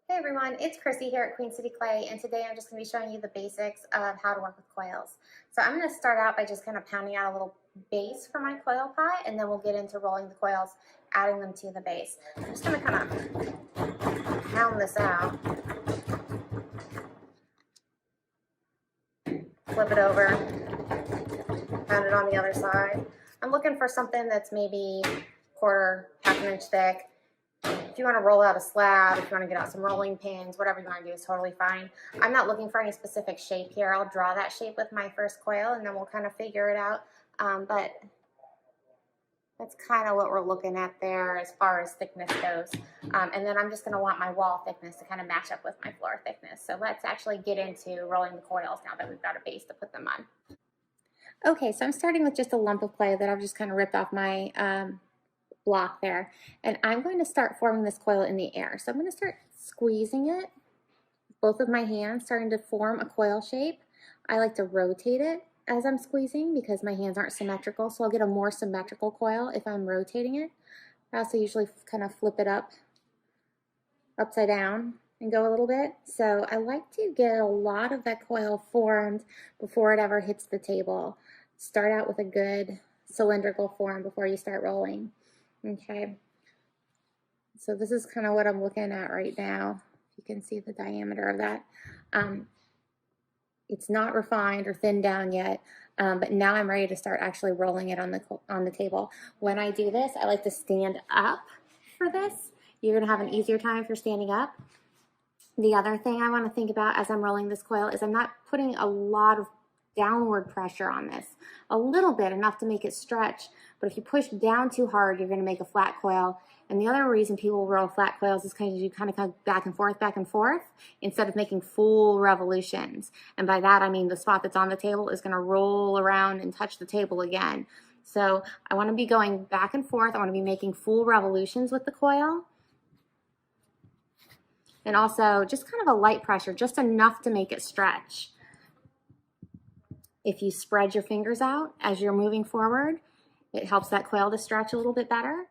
Hey everyone, it's Chrissy here at Queen City Clay, and today I'm just going to be showing you the basics of how to work with coils. So I'm going to start out by just kind of pounding out a little base for my coil pot, and then we'll get into rolling the coils, adding them to the base. I'm just going to kind of pound this out, flip it over, pound it on the other side. I'm looking for something that's maybe quarter, half an inch thick. If you want to roll out a slab, if you want to get out some rolling pins, whatever you want to do is totally fine. I'm not looking for any specific shape here. I'll draw that shape with my first coil and then we'll kind of figure it out. But that's kind of what we're looking at there as far as thickness goes. And then I'm just going to want my wall thickness to kind of match up with my floor thickness. So let's actually get into rolling the coils now that we've got a base to put them on. Okay, so I'm starting with just a lump of clay that I've just kind of ripped off my block there, and I'm going to start forming this coil in the air. So I'm going to start squeezing it, both of my hands starting to form a coil shape. I like to rotate it as I'm squeezing because my hands aren't symmetrical, so I'll get a more symmetrical coil if I'm rotating it. I also usually kind of flip it upside down and go a little bit. So I like to get a lot of that coil formed before it ever hits the table. Start out with a good cylindrical form before you start rolling. Okay, so this is kind of what I'm looking at right now. You can see the diameter of that. It's not refined or thinned down yet, but now I'm ready to start actually rolling it on the table. When I do this, I like to stand up for this. You're going to have an easier time if you're standing up. The other thing I want to think about as I'm rolling this coil is I'm not putting a lot of downward pressure on this. A little bit, enough to make it stretch, but if you push down too hard, you're going to make a flat coil. And the other reason people roll flat coils is because you kind of go back and forth, instead of making full revolutions. And by that, I mean the spot that's on the table is going to roll around and touch the table again. So I want to be going back and forth. I want to be making full revolutions with the coil. And also just kind of a light pressure, just enough to make it stretch. If you spread your fingers out as you're moving forward, it helps that coil to stretch a little bit better.